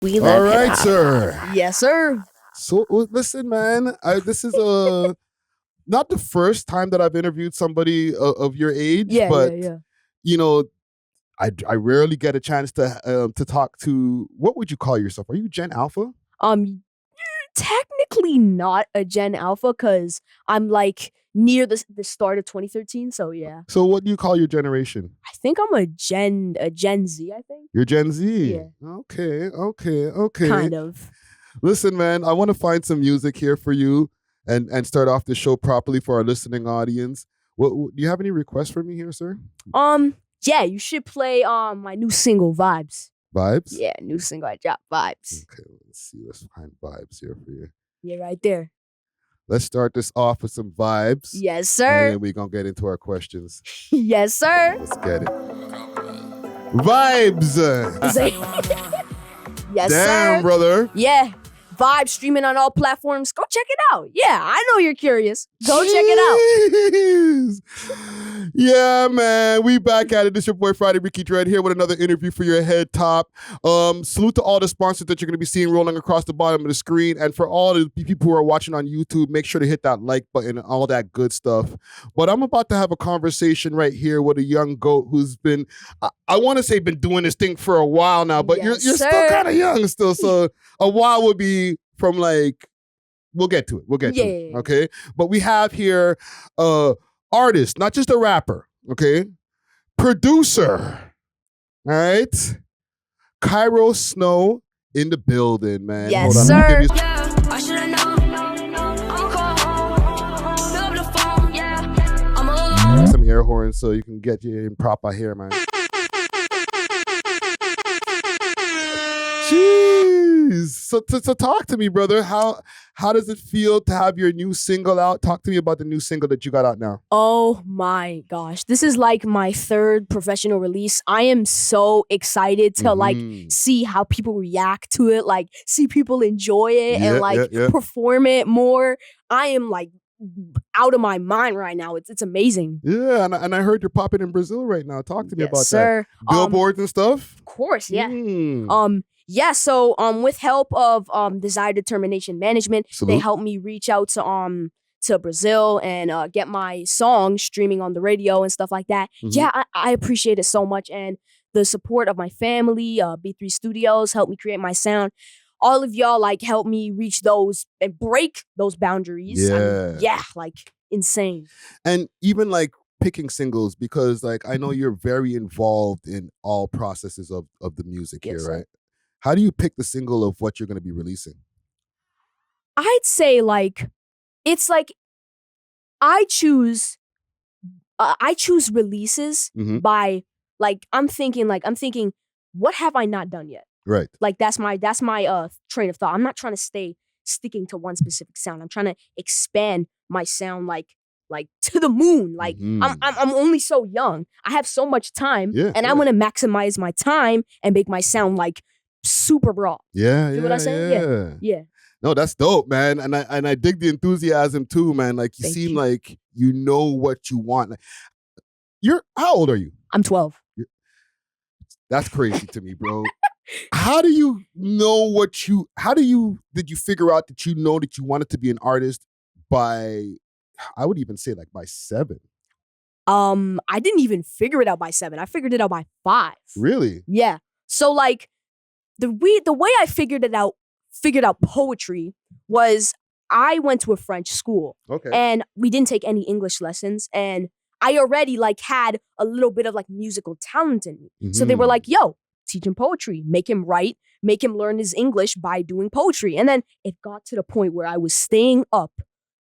We All love right, hip-hop. sir. Yes, sir. So listen, man. This is not the first time that I've interviewed somebody of your age, but you know, I rarely get a chance to talk to. What would you call yourself? Are you Gen Alpha? Technically not a Gen Alpha because I'm like near the start of 2013. So yeah. So what do you call your generation? I think I'm a Gen Z. I think. You're Gen Z. Yeah. Okay. Kind of. Listen, man. I want to find some music here for you and start off the show properly for our listening audience. Do you have any requests for me here, sir? Yeah, you should play my new single, Vibes. Vibes? Yeah, new single I dropped, Vibes. Okay, let's see. Let's find Vibes here for you. Yeah, right there. Let's start this off with some vibes. Yes, sir. And then we're going to get into our questions. Yes, sir. Let's get it. Vibes! Yes, sir. Damn, brother. Yeah. Vibes streaming on all platforms. Go check it out. Yeah, I know you're curious. Go check it out. Yeah, man. We back at it. This is your boy Friday Ricky Dread here with another interview for your head top. Salute to all the sponsors that you're going to be seeing rolling across the bottom of the screen. And for all the people who are watching on YouTube, make sure to hit that like button and all that good stuff. But I'm about to have a conversation right here with a young GOAT who's been, I want to say been doing this thing for a while now, but you're still kind of young still. So a while would be from like, we'll get to it. Okay. But we have here artist, not just a rapper, okay? Producer. All right. CAIRO Snow in the building, man. Yes, hold on, sir. let me give you some air horns so you can get you in proper hair, man. Jeez. So talk to me, brother. How does it feel to have your new single out? Talk to me about the new single that you got out now. Oh my gosh. This is like my third professional release. I am so excited to like see how people react to it, like see people enjoy it and like perform it more. I am like out of my mind right now. It's amazing. Yeah, and I heard you're popping in Brazil right now. Talk to me about that. Billboards and stuff? Of course, yeah. Yeah, so with help of Desire Determination Management, they helped me reach out to Brazil and get my song streaming on the radio and stuff like that. Yeah, I appreciate it so much. And the support of my family, B3 Studios helped me create my sound. All of y'all like helped me reach those and break those boundaries. Yeah. Like insane. And even like picking singles, because like I know you're very involved in all processes of the music here, right? How do you pick the single of what you're going to be releasing? I'd say like, it's like I choose releases by like, I'm thinking, what have I not done yet? Right. Like that's my train of thought. I'm not trying to stay sticking to one specific sound. I'm trying to expand my sound like to the moon. Like I'm only so young. I have so much time and I want to maximize my time and make my sound like super raw. Yeah. You know what I'm saying? Yeah. No, that's dope, man. And I dig the enthusiasm too, man. Like you seem like you know what you want. How old are you? I'm 12. That's crazy to me, bro. How do you know did you figure out that you know that you wanted to be an artist by, I would even say like by 7? I didn't even figure it out by 7. I figured it out by 5. Really? Yeah. So like the way I figured out poetry was I went to a French school. Okay. And we didn't take any English lessons, and I already like had a little bit of like musical talent in me. So they were like, yo, teach him poetry, make him write, make him learn his English by doing poetry. And then it got to the point where I was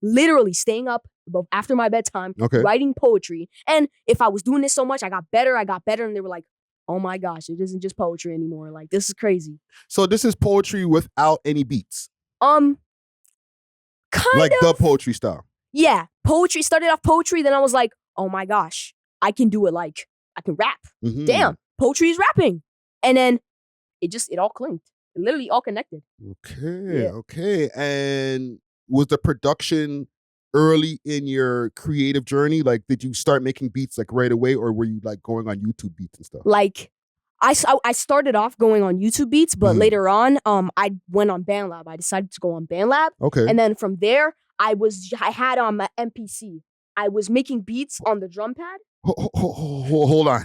literally staying up after my bedtime, writing poetry. And if I was doing this so much, I got better. And they were like, oh my gosh, it isn't just poetry anymore. Like, this is crazy. So this is poetry without any beats? Kind like of. The poetry style? Yeah. Poetry, started off poetry, then I was like, oh my gosh, I can do it like, I can rap. Damn, poetry is rapping. And then it all clinked. It literally all connected. Okay. And was the production early in your creative journey? Like, did you start making beats like right away, or were you like going on YouTube beats and stuff? Like, I started off going on YouTube Beats, but later on, I went on BandLab. I decided to go on BandLab. Okay. And then from there, I had my MPC. I was making beats on the drum pad. Hold on.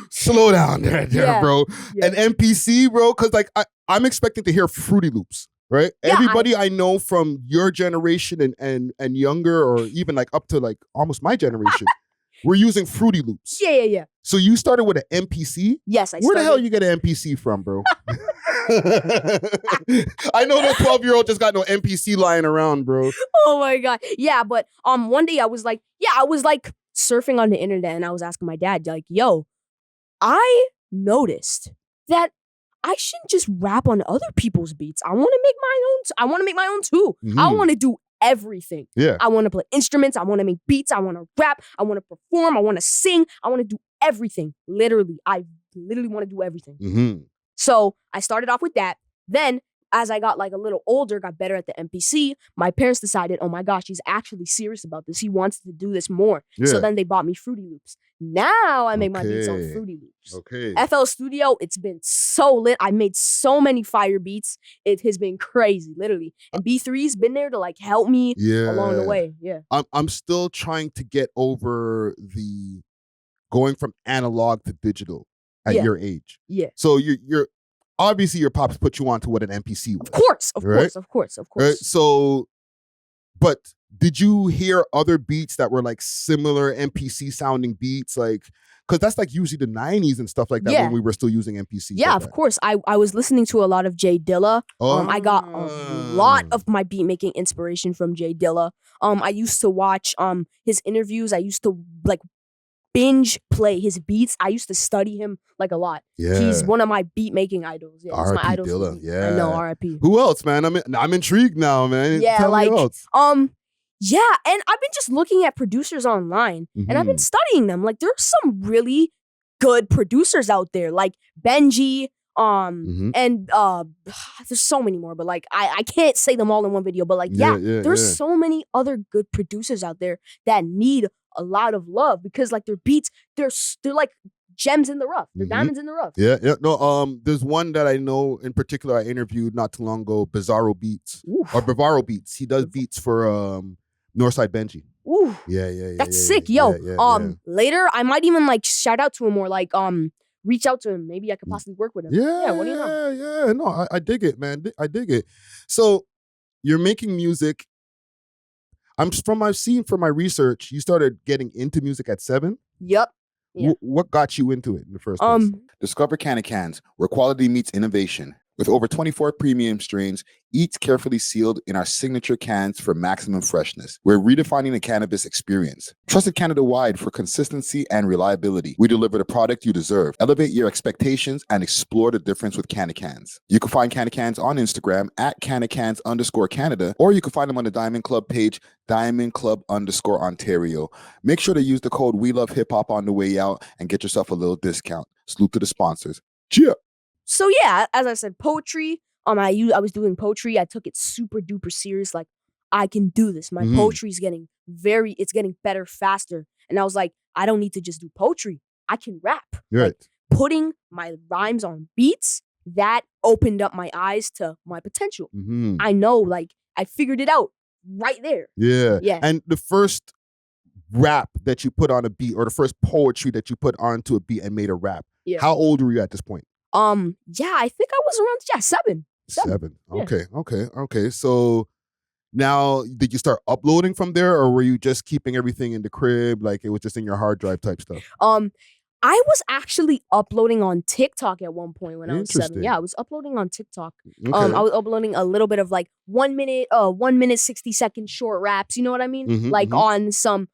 Slow down there, bro. Yeah. An MPC, bro, because like I'm expecting to hear Fruity Loops, right? Yeah, Everybody I know from your generation and younger, or even like up to like almost my generation, we're using Fruity Loops. Yeah. So you started with an MPC? Yes, Where the hell you get an MPC from, bro? I know no 12-year-old just got no MPC lying around, bro. Oh my God. Yeah, but one day I was like surfing on the internet and I was asking my dad, like, yo, I noticed that I shouldn't just rap on other people's beats. I want to make my own too. I want to do everything. Yeah. I want to play instruments. I want to make beats. I want to rap. I want to perform. I want to sing. I want to do everything. I literally want to do everything. So I started off with that. Then as I got like a little older, got better at the MPC, my parents decided, oh my gosh, he's actually serious about this. He wants to do this more. Yeah. So then they bought me Fruity Loops. Now I make my beats on Fruity Loops. Okay. FL Studio, it's been so lit. I made so many fire beats. It has been crazy, literally. And B3's been there to like help me along the way. Yeah. I'm still trying to get over the going from analog to digital at your age. Yeah. So you're obviously your pops put you onto what an MPC was. Of course. Right? So, but did you hear other beats that were like similar MPC sounding beats? Like, because that's like usually the 90s and stuff like that when we were still using MPCs. Yeah, like of course. I was listening to a lot of Jay Dilla. I got a lot of my beat making inspiration from Jay Dilla. I used to watch his interviews. I used to like binge play his beats. I used to study him like a lot. Yeah. He's one of my beat making idols. Yeah, he's my idol. Dilla. Yeah. I know, R.I.P. Who else, man? I'm intrigued now, man. Yeah, Tell me who else. Yeah, and I've been just looking at producers online and I've been studying them. Like there's some really good producers out there, like Benji, and there's so many more, but like I can't say them all in one video, but like there's so many other good producers out there that need a lot of love because like their beats, they're like gems in the rough. They're diamonds in the rough. Yeah. No, there's one that I know in particular I interviewed not too long ago, Bavaro Beats. He does beats for Northside Benji. Ooh. Yeah. That's sick. Yo. Later I might even like shout out to him or like reach out to him. Maybe I could possibly work with him. Yeah. What do you know? Yeah. No, I dig it, man. I dig it. So you're making music. I've seen from my research, you started getting into music at 7. Yep. Yeah. What got you into it in the first place? Discover Cans, where quality meets innovation. With over 24 premium strains, each carefully sealed in our signature cans for maximum freshness. We're redefining the cannabis experience. Trusted Canada-wide for consistency and reliability. We deliver the product you deserve. Elevate your expectations and explore the difference with Cans. You can find Cans on Instagram at @Cans_Canada, or you can find them on the Diamond Club page, DiamondClub_Ontario. Make sure to use the code WeLoveHipHop on the way out and get yourself a little discount. Salute to the sponsors. Cheer! So yeah, as I said, poetry. I was doing poetry. I took it super duper serious. Like I can do this. My poetry is getting better faster. And I was like, I don't need to just do poetry. I can rap. Right. Like, putting my rhymes on beats, that opened up my eyes to my potential. I know, like I figured it out right there. Yeah. And the first rap that you put on a beat, or the first poetry that you put onto a beat and made a rap. Yeah. How old were you at this point? Yeah, I think I was around 7. 7. Yeah. Okay. So now, did you start uploading from there, or were you just keeping everything in the crib, like it was just in your hard drive type stuff? I was actually uploading on TikTok at one point when I was 7. Yeah, I was uploading on TikTok. Okay. I was uploading a little bit of like 1 minute, 60-second short raps. You know what I mean? On some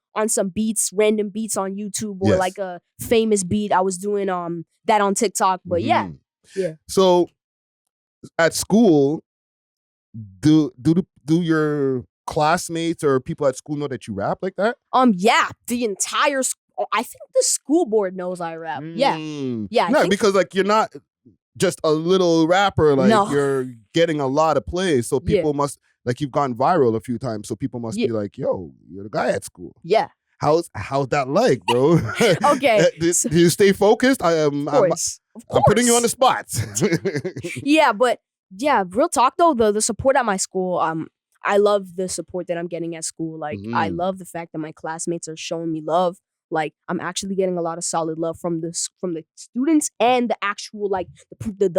beats, random beats on YouTube, or like a famous beat. I was doing that on TikTok. But yeah. So at school, do your classmates or people at school know that you rap like that? Yeah, the entire I think the school board knows I rap. Yeah. No, because like you're not just a little rapper, like you're getting a lot of plays. So people must, like, you've gone viral a few times, so people must be like, yo, you're the guy at school. Yeah. How's that like, bro? Okay. Do you stay focused? Of course. I'm putting you on the spot. Yeah, but yeah, real talk though, the support at my school, I love the support that I'm getting at school. Like I Mhm. love the fact that my classmates are showing me love. Like I'm actually getting a lot of solid love from the students and the actual like the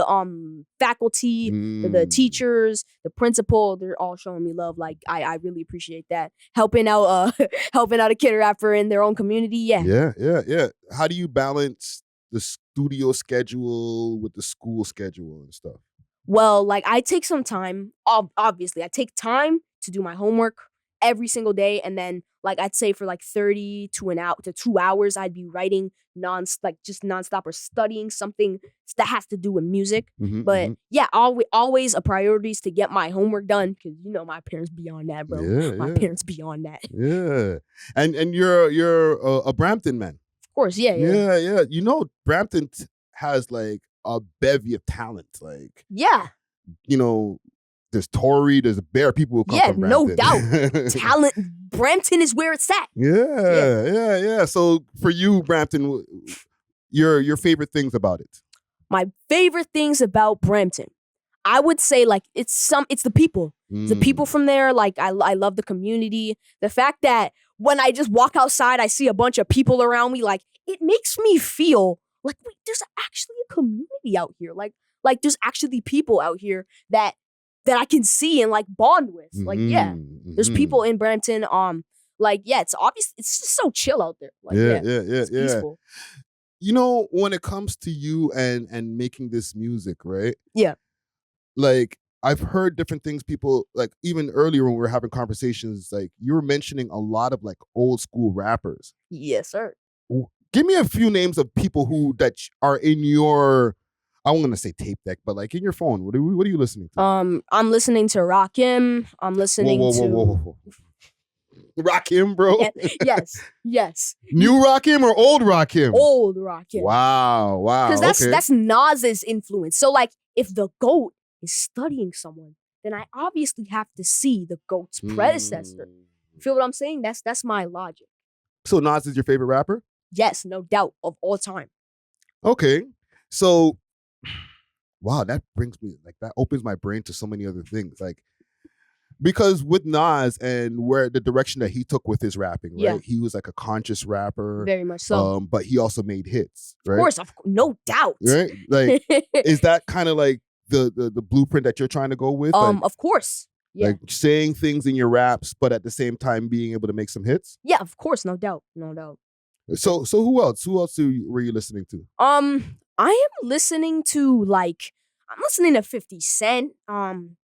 faculty, the Mm. teachers, the principal. They're all showing me love. Like I really appreciate that. Helping out helping out a kid rapper in their own community. Yeah. Yeah. How do you balance the studio schedule with the school schedule and stuff? Well, like I take some time. Obviously, I take time to do my homework every single day, and then like I'd say for like 30 to an hour to 2 hours, I'd be writing just nonstop or studying something that has to do with music. Mhm, But mhm. yeah, always a priority is to get my homework done because you know my parents be on that, bro. My Yeah. parents be on that. Of Yeah. And you're a Brampton man. course, yeah. Yeah. You know, Brampton has like a bevy of talent. Like, Yeah, you know, there's Tory, there's Bear people who come yeah, from no Brampton. doubt. Talent, Brampton is where it's at. Yeah. So for you, Brampton, your favorite things about it? My favorite things about Brampton, I would say like it's the people. The people from there, like I love the community. The fact that when I just walk outside, I see a bunch of people around me, like it makes me feel like wait, there's actually a community out here. Like there's actually people out here that I can see and like bond with. Like yeah, there's people in Brampton. Like yeah, it's obvious. It's just so chill out there. Like yeah, it's peaceful. You know, when it comes to you and making this music, right? Yeah. Like I've heard different things people like even earlier when we were having conversations, like you were mentioning a lot of like old school rappers. Yes, sir. Give me a few names of people that are in your, I don't want to say tape deck, but like in your phone. What are you listening to? I'm listening to Rakim. I'm listening Whoa. Rakim, bro. Yes. New Rakim or old Rakim? Old Rakim. Wow. Because Okay. that's Nas's influence. So like if the GOAT is studying someone, then I obviously have to see the GOAT's predecessor. Feel what I'm saying? That's my logic. So Nas is your favorite rapper? Yes, no doubt, of all time. Okay. So wow, that brings me like that opens my brain to so many other things. Like because with Nas and where the direction that he took with his rapping, right? Yeah. He was like a conscious rapper. Very much so. But he also made hits, right? Of course, no doubt. Right? Like is that kind of like the blueprint that you're trying to go with? Like, of course. Yeah. like saying things in your raps, but at the same time being able to make some hits? Yeah, of course, no doubt. So who else? Who else were you listening to? I am listening to I'm listening to 50 Cent. I'm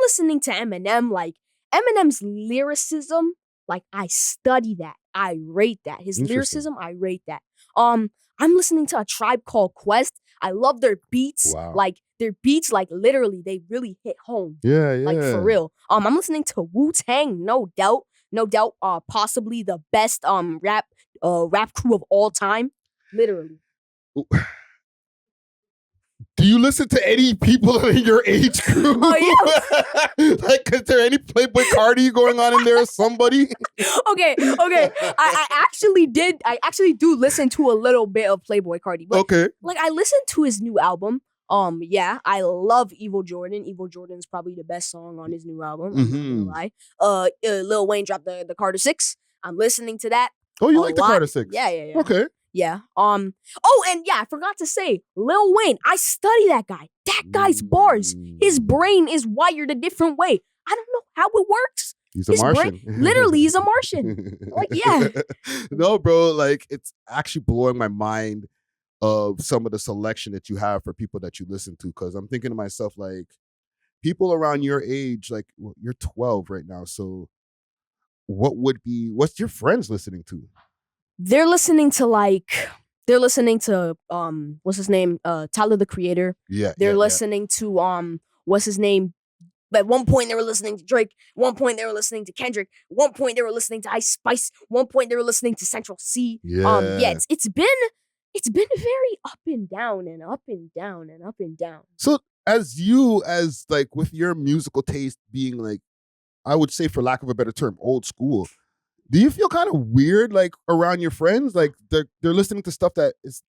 listening to Eminem. Like Eminem's lyricism, like I study that. I rate that. His lyricism, I rate that. I'm listening to A Tribe Called Quest. I love their beats. Wow. Like their beats, like literally, they really hit home. Yeah. Like for real. I'm listening to Wu-Tang, no doubt. Possibly the best rap crew of all time. Literally. Do you listen to any people in your age group? Oh, yeah. Like, is there any Playboy Cardi going on in there or somebody? Okay. I actually do listen to a little bit of Playboy Cardi. But Okay. like I listened to his new album. Yeah, I love Evil Jordan. Evil Jordan's probably the best song on his new album. I'm not gonna lie. Lil Wayne dropped the Carter 6. I'm listening to that. Oh, you like the Carter 6? Yeah. Okay. Yeah. Oh, and yeah, I forgot to say, Lil Wayne. I study that guy. That guy's bars. His brain is wired a different way. I don't know how it works. He's a Martian. Literally, he's a Martian. Like, yeah. No, bro. Like, it's actually blowing my mind of some of the selection that you have for people that you listen to. Because I'm thinking to myself, like, people around your age, like, well, you're 12 right now. So, what's your friends listening to? They're listening to what's his name? Tyler the Creator. Yeah. They're listening to what's his name? At one point they were listening to Drake. At one point they were listening to Kendrick. At one point they were listening to Ice Spice. At one point they were listening to Central C. Yeah. It's been very up and down and up and down and up and down. So as like with your musical taste being like, I would say for lack of a better term, old school, Do you feel kind of weird, like around your friends, like they're listening to stuff that is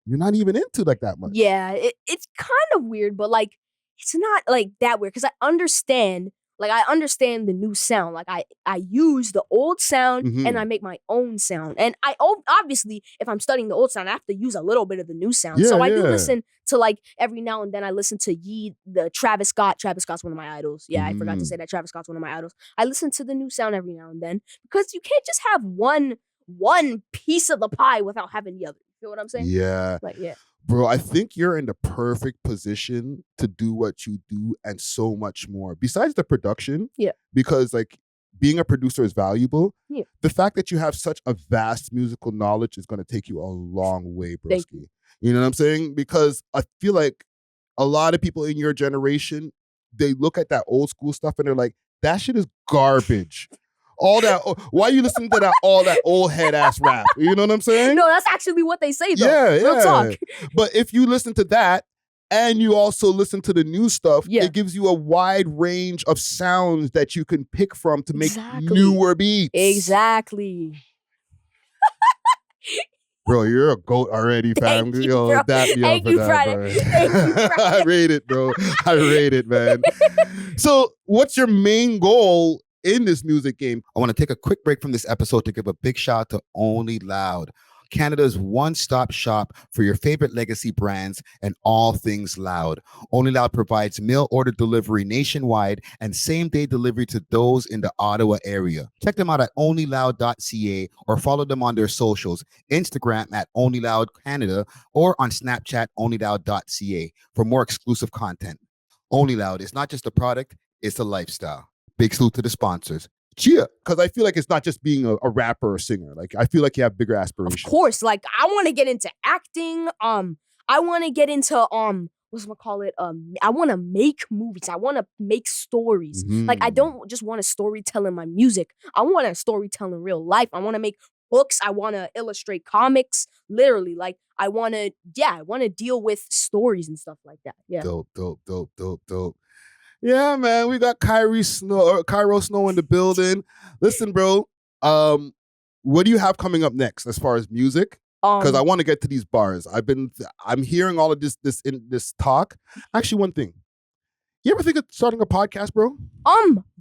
you're not even into like that much? Yeah, it's kind of weird, but like it's not like that weird because I understand the new sound. Like I use the old sound and I make my own sound. And obviously if I'm studying the old sound, I have to use a little bit of the new sound. So I do listen to like every now and then I listen to the Travis Scott. Travis Scott's one of my idols. Yeah, I forgot to say that Travis Scott's one of my idols. I listen to the new sound every now and then because you can't just have one piece of the pie without having the other. You know what I'm saying? Yeah. Like, yeah. Bro, I think you're in the perfect position to do what you do and so much more. Besides the production, because like being a producer is valuable. Yeah. The fact that you have such a vast musical knowledge is going to take you a long way, broski. You know what I'm saying? Because I feel like a lot of people in your generation, they look at that old school stuff and they're like, that shit is garbage. All that, why are you listening to all that old head ass rap? You know what I'm saying? No, that's actually what they say though. Yeah, Real talk. But if you listen to that and you also listen to the new stuff, it gives you a wide range of sounds that you can pick from to make newer beats. Exactly. Bro, you're a goat already, fam. Thank you, bro. Dap me up for that, bro. I rate it, bro. I rate it, man. So what's your main goal in this music game? I want to take a quick break from this episode to give a big shout out to Only Loud, Canada's one-stop shop for your favorite legacy brands and all things loud. Only Loud provides mail order delivery nationwide and same-day delivery to those in the Ottawa area. Check them out at onlyloud.ca or follow them on their socials, Instagram at onlyloudcanada or on Snapchat onlyloud.ca for more exclusive content. Only Loud is not just a product, it's a lifestyle. Big salute to the sponsors. Cheer, because I feel like it's not just being a rapper or singer. Like I feel like you have bigger aspirations. Of course, like I want to get into acting. I want to get into what's gonna call it? I want to make movies. I want to make stories. Like I don't just want to storytell in my music. I want to storytell in real life. I want to make books. I want to illustrate comics. Literally, like I want to deal with stories and stuff like that. Yeah. Dope. Yeah, man, we got CAIRO Snow in the building. Listen, bro, what do you have coming up next as far as music? Because I want to get to these bars. I'm hearing all of this talk. Actually, one thing. You ever think of starting a podcast, bro?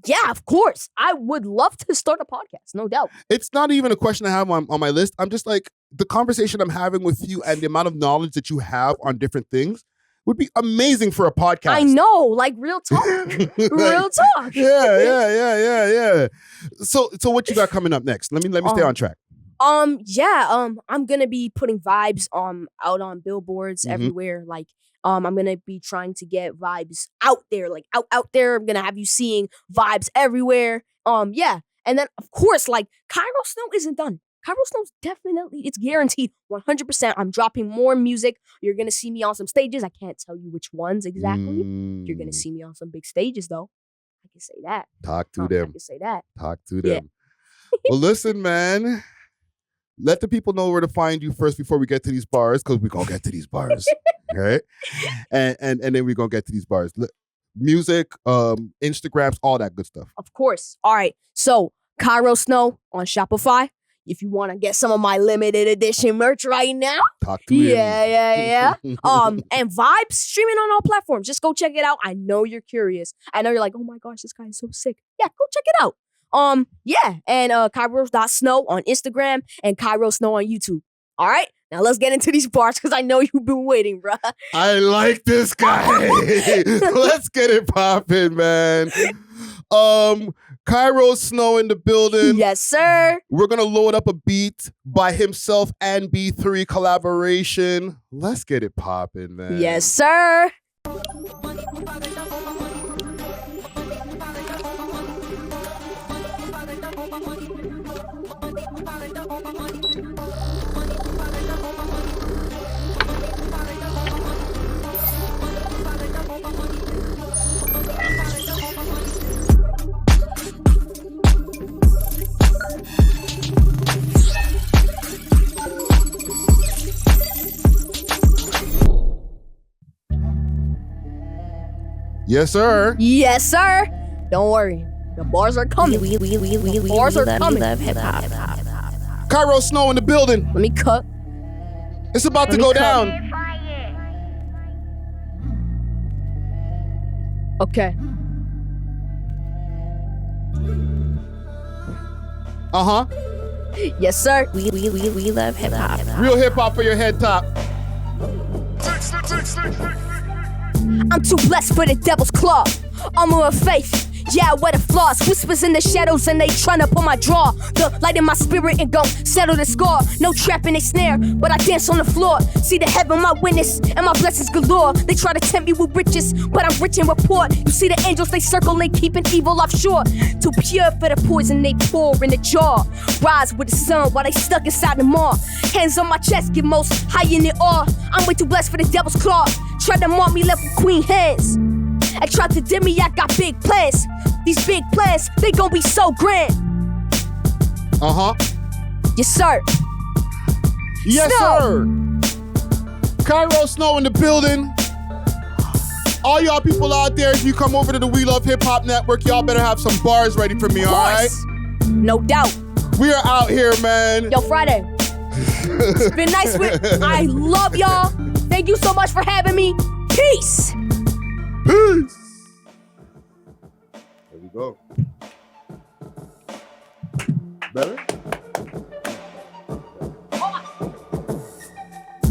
Yeah, of course. I would love to start a podcast, no doubt. It's not even a question I have on my list. I'm just like, the conversation I'm having with you and the amount of knowledge that you have on different things would be amazing for a podcast. I know, like real talk. Real talk. Yeah. So what you got coming up next? Let me stay on track. I'm gonna be putting vibes out on billboards everywhere. Like I'm gonna be trying to get vibes out there, like out there. I'm gonna have you seeing vibes everywhere. And then of course, like CAIRO Snow isn't done. CAIRO Snow's definitely, it's guaranteed 100%. I'm dropping more music. You're going to see me on some stages. I can't tell you which ones exactly. You're going to see me on some big stages, though. I can say that. Talk to them. I can say that. Talk to them. Well, listen, man. Let the people know where to find you first before we get to these bars, because we're going to get to these bars. Right? And then we're going to get to these bars. Music, Instagrams, all that good stuff. Of course. All right. So, CAIRO Snow on Shopify. If you want to get some of my limited edition merch right now. Talk to him. Yeah. And Vibes streaming on all platforms. Just go check it out. I know you're curious. I know you're like, oh my gosh, this guy is so sick. Yeah, go check it out. And CAIRO.Snow on Instagram and CAIRO Snow on YouTube. All right, now let's get into these bars because I know you've been waiting, bruh. I like this guy. Let's get it popping, man. CAIRO Snow in the building. Yes, sir. We're gonna load up a beat by himself and B3 collaboration. Let's get it popping, man. Yes, sir. Yes, sir. Yes, sir. Don't worry. The bars are coming. Bars are coming. Love hip-hop. CAIRO Snow in the building. Let me cut. It's about to Let me go cut. down. Okay. Uh-huh. Yes, sir. We love hip-hop. Real hip-hop for your head top. I'm too blessed for the devil's claw. Armor of faith. Yeah, I wear the flaws. Whispers in the shadows and they tryna pull my draw. The light in my spirit and gon' settle the score. No trap in they snare, but I dance on the floor. See the heaven, my witness, and my blessings galore. They try to tempt me with riches, but I'm rich in report. You see the angels, they circle, they keeping evil offshore. Too pure for the poison they pour in the jar. Rise with the sun while they stuck inside the maw. Hands on my chest, get most high in the awe. I'm way too blessed for the devil's claw. Try to mark me left with queen hands. I tried to dim me, I got big plans. These big plans, they gon' be so grand. Uh-huh. Yes, sir. Yes, sir. CAIRO Snow in the building. All y'all people out there, if you come over to the We Love Hip Hop Network, y'all better have some bars ready for me, all right? No doubt. We are out here, man. Yo, Friday. It's been nice with. I love y'all. Thank you so much for having me. Peace. Peace. There we go. Better?